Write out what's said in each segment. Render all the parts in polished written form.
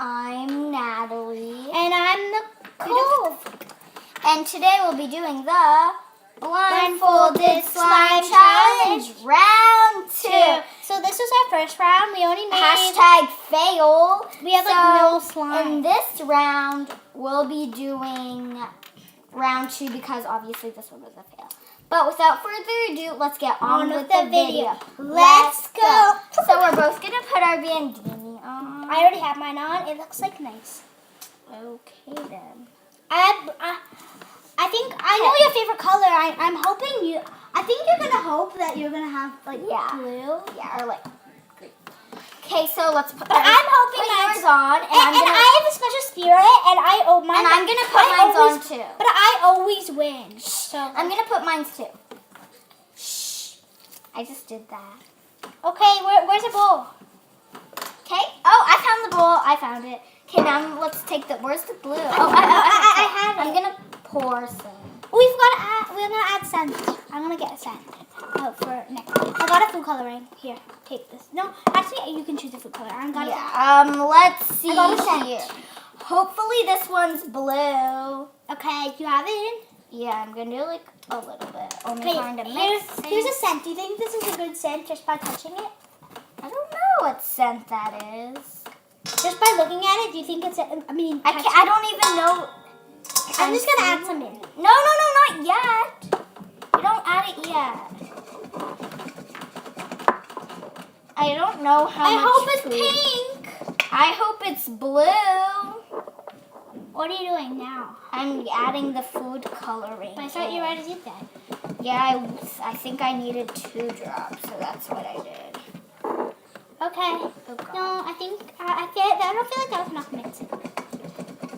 I'm Natalie. And I'm Nicole. And today we'll be doing the Blindfolded Slime Challenge Round 2. So this was our first round. We only made... #fail. We have no slime. In this round, we'll be doing round 2 because obviously this one was a fail. But without further ado, let's get on with the video. Let's go. So we're both going to put our bandini on. I already have mine on. It looks like nice. Okay then. I think I know your favorite color. I'm hoping you. I think you're gonna hope that you're gonna have like blue. Yeah, or like green. Okay, so let's put. But I'm hoping yours on, and I have a special spirit, and I'm gonna put mine on too. But I always win. So I'm gonna put mine too. Shh! I just did that. Okay, where's the bowl? Okay. Oh, I found the bowl. I found it. Okay, now let's take the. Where's the blue? Oh, I have it. I'm gonna pour some. We're gonna add scent. I'm gonna get a scent for next. I got a food coloring. Here, take this. No, actually, you can choose the food color. I got it. Let's see I got a scent. here. Hopefully this one's blue. Okay, do you have it in? Yeah, I'm gonna do like a little bit. Only Okay, kind of mix. here's a scent. Do you think this is a good scent just by touching it? I don't know what scent that is. Just by looking at it, do you think it's I don't even know. I'm just gonna add some in. No, not yet. You don't add it yet. I don't know how I much hope it's food. pink. I hope it's blue. What are you doing now? I'm adding the food coloring. But I thought you already did that. Yeah, I think I needed 2 drops, so that's what I did. Okay. Oh, God. No, I think I don't feel like that was enough mixing.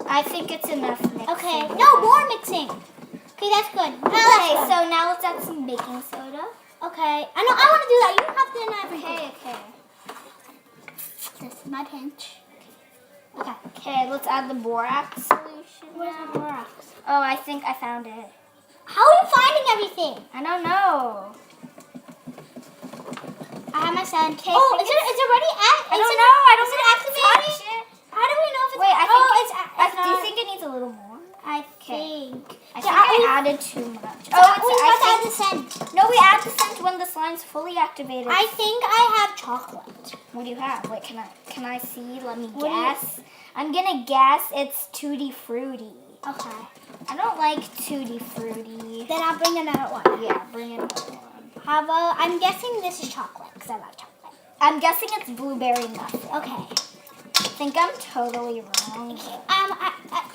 I think it's enough mixing. Okay. No, more mixing. Okay, that's good. Okay, so now let's add some baking soda. Okay. I know. I want to do that. You don't have to do everything. Okay. This is my pinch. Okay. Okay, let's add the borax solution. Where's the borax? Oh, I think I found it. How are you finding everything? I don't know. I have my scent. Okay, Oh, is it already I don't know. I don't Is it activated? touch it. How do we know if it's? Wait, I think it's do you think it needs a little more? I think. I think I added too much. We got to add the scent. No, we add the scent when the slime's fully activated. I think I have chocolate. What do you have? Wait, can I see? Let me What guess. I'm gonna guess it's Tutti Frutti. Okay. I don't like Tutti Frutti. Then I'll bring another one. Yeah, bring another one. I'm guessing this is chocolate because I like chocolate. I'm guessing it's blueberry muffin. Okay. I think I'm totally wrong.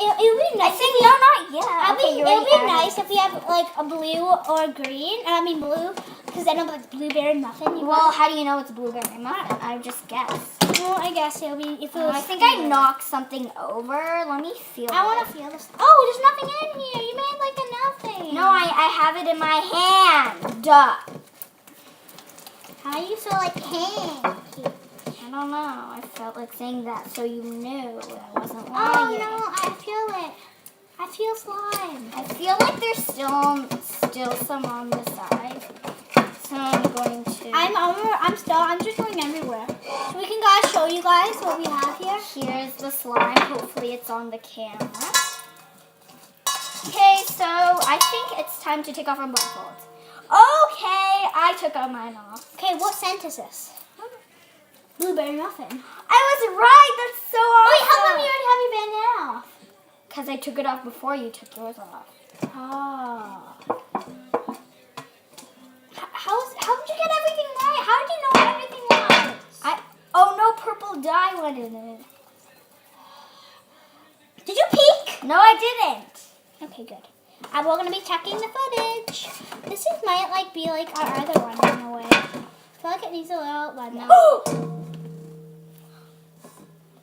It would be nice. Not yet. It would be nice if we have like a blue or a green. Blue, because then it'll be like blueberry muffin. Well, how do you know it's blueberry muffin? I just guessed. Well, I guess it'll be if it was. I think I knocked something over. Let me feel. I want to feel this. Oh, there's nothing in here. You made like a nothing. No, I have it in my hand. Duh. How are you so like hand? I don't know. I felt like saying that so you knew I wasn't Oh lying. no, I feel it. I feel slime. I feel like there's still some on the side. So I'm going to. I'm just going everywhere. So we can show you guys what we have here. Here's the slime. Hopefully it's on the camera. Okay, so I think it's time to take off our blindfolds. Okay, I took mine off. Okay, what scent is this? Blueberry muffin. I was right. That's so awesome. Wait, how come you already have your bandana off? Because I took it off before you took yours off. Oh. How did you get everything right? How did you know everything was? Oh no, purple dye went in it. Did you peek? No, I didn't. Okay, good. We're gonna be checking the footage. This might be like our other one in a way. I feel like it needs a little lemon.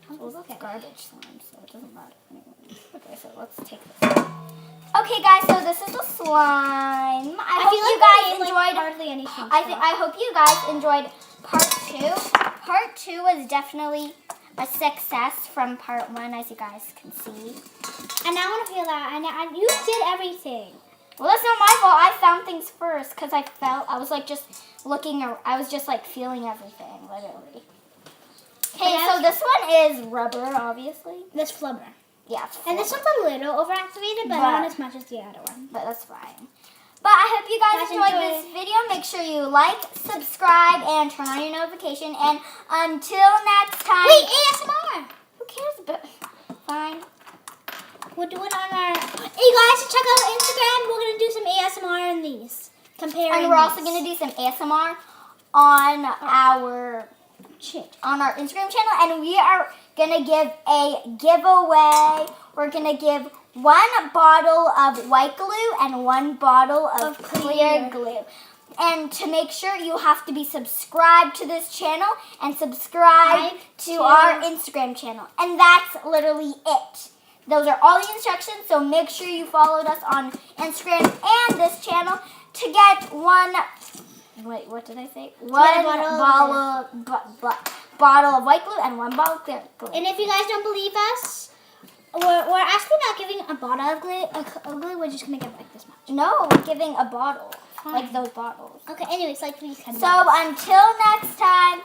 It's garbage slime, so it doesn't matter anyway. Okay, so let's take this. Okay, guys, so this is the slime. I hope you guys enjoyed. Hardly anything. I hope you guys enjoyed part 2. Part 2 was definitely a success from part 1, as you guys can see. And I want to feel that. And you did everything. Well, that's not my fault. I found things first because I was like just looking. I was just like feeling everything, literally. Okay, so this one is rubber, obviously. This flubber. Yeah, it's And this one's a little overactivated, but not as much as the other one. But that's fine. But I hope you guys enjoyed this video. Make sure you like, subscribe, and turn on your notification. And until next time. Wait, ASMR. Who cares? But fine. We'll do it on our. Hey guys, check out Instagram. We're gonna do some ASMR in these. Comparing. And we're also gonna do some ASMR on our Instagram channel, and we are gonna give a giveaway. We're gonna give 1 bottle of white glue and 1 bottle of clear glue. And to make sure, you have to be subscribed to this channel and subscribe to our Instagram channel. And that's literally it. Those are all the instructions, so make sure you followed us on Instagram and this channel to get 1. Wait, what did I say? 1 bottle of white glue and 1 bottle of clear glue. And if you guys don't believe us, we're actually not giving a bottle of glue. We're just gonna give like this much. No, we're giving a bottle, like those bottles. Okay. Anyways, like these kind of. So until next time.